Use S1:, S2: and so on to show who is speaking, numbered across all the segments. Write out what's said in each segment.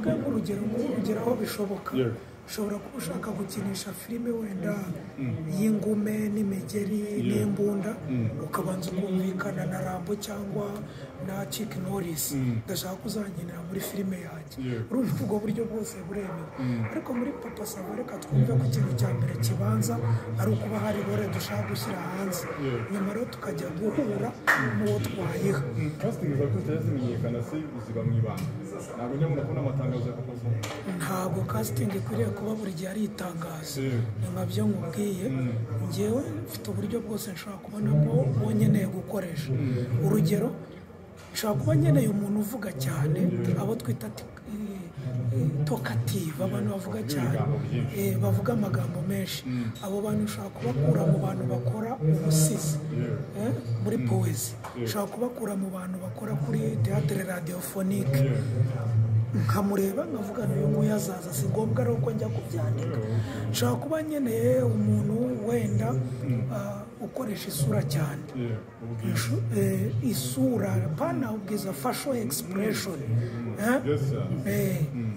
S1: tuvuge nk'urugero aho bishoboka ushobora kuba ushaka gukinisha filime wenda y'ingume n'imigeri n'imbunda ukabanza ukumvikana na Rambo cyangwa na Chuck Norris ndashaka kuzanginira muri filime yanjye urumva ubwo buryo bwose buremewe ariko muri Papa Sava reka twumve ko ikintu cya mbere kibanza ari ukuba hari role dushaka gushyira hanze nyuma rero tukajya guhura n'uwo twayiha
S2: casting za kuri zimenyekana se ziba mu ibanga ntabwo nyamuna ko n'amatangazo ya Papa Sava
S1: ntabwo casting ikwiriye kuba buri gihe ari itangazo ni nkabyo nkubwiye njyewe mfite uburyo bwose nshobora kubonamo uwo nkeneye gukoresha urugero nshobora kuba nkeneye umuntu uvuga cyane abo twita tokative abantu bavuga cyane bavuga amagambo menshi abo bantu ushobora kubakura mu bantu bakora ubusizi muri poezi ushobora kubakura mu bantu bakora kuri théâtre radiophonique nkamureba nkavuga n'uyu nguyu azaza si ngombwa rero ko njya kubyandika nshobora kuba nkeneye umuntu wenda ukoresha isura cyane isura pana ubwiza facial expression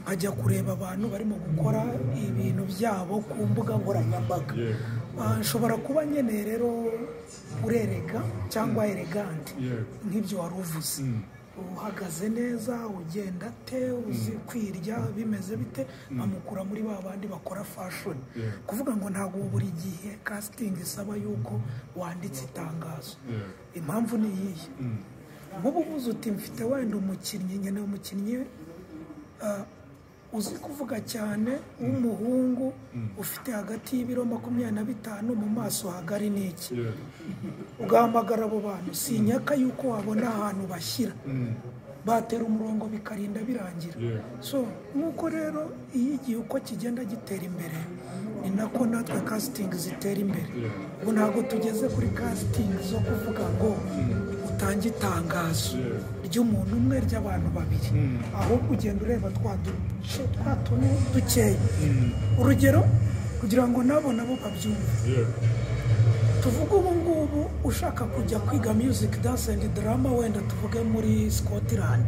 S1: ajya kureba abantu barimo gukora ibintu byabo ku mbuga nkoranyambaga nshobora kuba nkeneye rero urerega cyangwa elegant nk'ibyo wari uvuze uhagaze neza ugenda te uzi kwirya bimeze bite amukura muri ba bandi bakora fashion kuvuga ngo ntabwo buri gihe casting isaba yuko wanditse itangazo impamvu ni iyi nk'ubu uvuze uti mfite wenda umukinnyi nkeneye umukinnyi uzi kuvuga cyane w'umuhungu ufite hagati y'ibiro 25 mu maso hagari n'iki ugahamagara abo bantu sinyaka yuko wabona ahantu bashyira batera umurongo bikarinda birangira so nk'uko rero iyo igihe uko kigenda gitera imbere ni nako natwe casting zitera imbere ubu ntabwo tugeze kuri casting zo kuvuga ngo utange itangazo ry'umuntu umwe ry'abantu babiri ahubwo ugenda ureba twatune dukeye urugero kugira ngo nabo babyumve tuvuga ubu ngubu ushaka kujya kwiga music dance and drama wenda tuvuge muri Scotland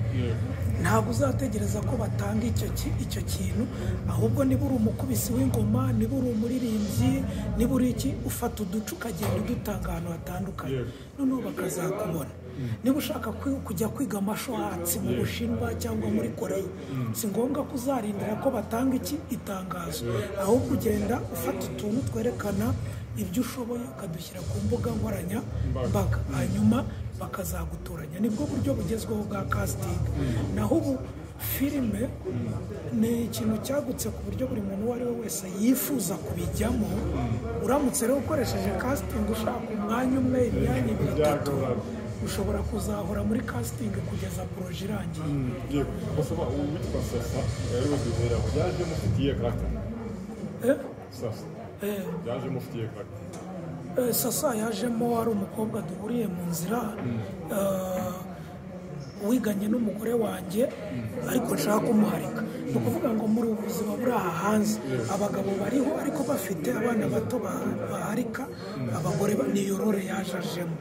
S1: ntabwo uzategereza ko batanga icyo kintu ahubwo niba uri umukubisi w'ingoma niba uri umuririmbyi niba uri iki ufata uduce ukagenda udutanga ahantu hatandukanye noneho bakazakubona niba ushaka kujya kwiga amashohatsi mu Bushinwa cyangwa muri Koreya si ngombwa ko uzarindira ko batanga itangazo ahubwo ugenda ufata utuntu twerekana ibyo ushoboye ukadushyira ku mbuga nkoranyambaga hanyuma bakazagutoranya nibwo buryo bugezweho bwa casting naho ubu filime ni ikintu cyagutse ku buryo buri muntu uwo ari we wese yifuza kubijyamo uramutse rero ukoresheje casting ushaka umwanya umwe imyanya 2 ushobora kuzahora muri casting kugeza projet irangiye
S2: basaba uwitwa Sasa rero bizera yaje mufitiye character Sasa yaje mufitiye character
S1: Sasa yajemo ari umukobwa duhuriye mu nzira wiganye n'umugore wanjye ariko nshaka kumuharika ni ukuvuga ngo muri ubu buzima buri aha hanze abagabo bariho ariko bafite abana bato baharika abagore niyo role yaje ajemo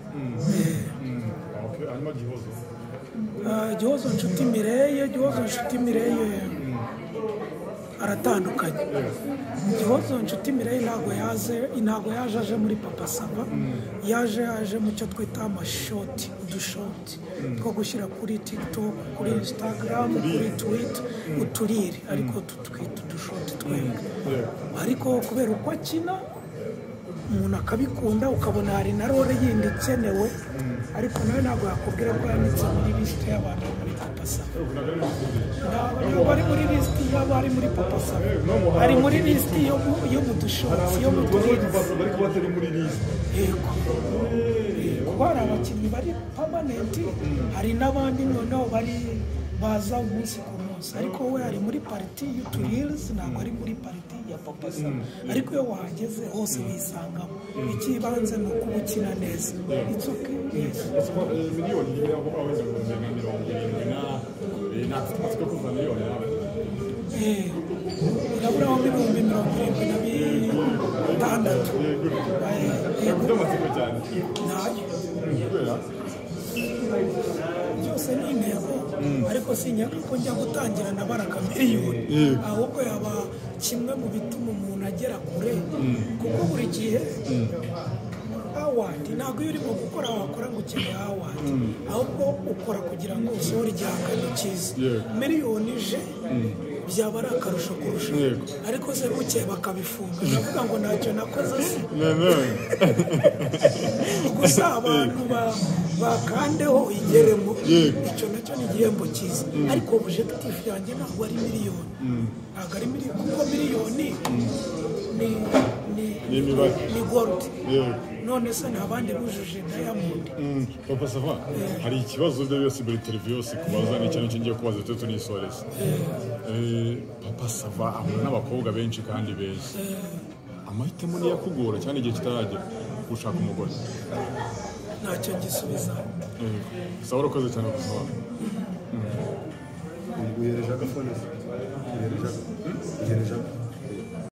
S1: Gihozo Nshuti Mireye aratandukanye Gihozo Nshuti Mireye ntabwo yaje aje muri Papa Sava yaje mu cyo twita amashoti udushoti two gushyira kuri TikTok kuri Instagram kuri Twitter uturire ariko tutwita udushoti twebwe ariko kubera uko akina umuntu akabikunda ukabona hari na role yindi ikenewe ariko nawe ntabwo yakubwira ko yanditse muri liste y'abantu muri Papa Sava ntabwo ari muri liste y'abari muri Papa Sava ari muri liste yo mu dushotsi yo mu turire
S2: ariko batari muri liste
S1: yego kuba hari abakinnyi bari permanent hari n'abandi noneho bari baza umunsi ku munsi ariko we ari muri party y'utureels ntabwo ari muri party ya Papa Sava ariko iyo wahageze hose wisangamo ikibanze ni uko ukina neza it's okay yes
S2: miliyoni y'abo aweza kuzenga 70 na natwe kuva miliyoni
S1: irabura aho 76
S2: yego cyane
S1: nayo byose ni intego ariko sinyaka ko njya gutangira na baraka miliyoni ahubwo yaba kimwe mu bituma umuntu agera kure kuko buri gihe awadi ntabwo iyo urimo gukora wakora ngo ukeneye awadi ahubwo ukora kugira ngo usohore igihangano cyiza miliyoni ije byaba ari akarusho kurusha ariko se bukeye bakabifunga ndavuga ngo ntacyo nakoze se gusa abantu bakandeho igeremo icyo nacyo ni igihembo cyiza ariko objectif yanjye ntabwo ari miliyoni ntabwo ari miliyoni kuko miliyoni ni gold none se nta bandi bujuje Diamond
S2: Papa Sava hari ikibazo byo byose muri televiziyo yose kubaza ni cyane ngiye kubaza tutu ni Soresi Papa Sava ahura n'abakobwa benshi kandi beza amahitamo ni yakugora cyane igihe kitaragera gushaka umugore
S1: ntacyo gisubiza
S2: sawa urakoze cyane Papa Sava
S3: nguyereje agafone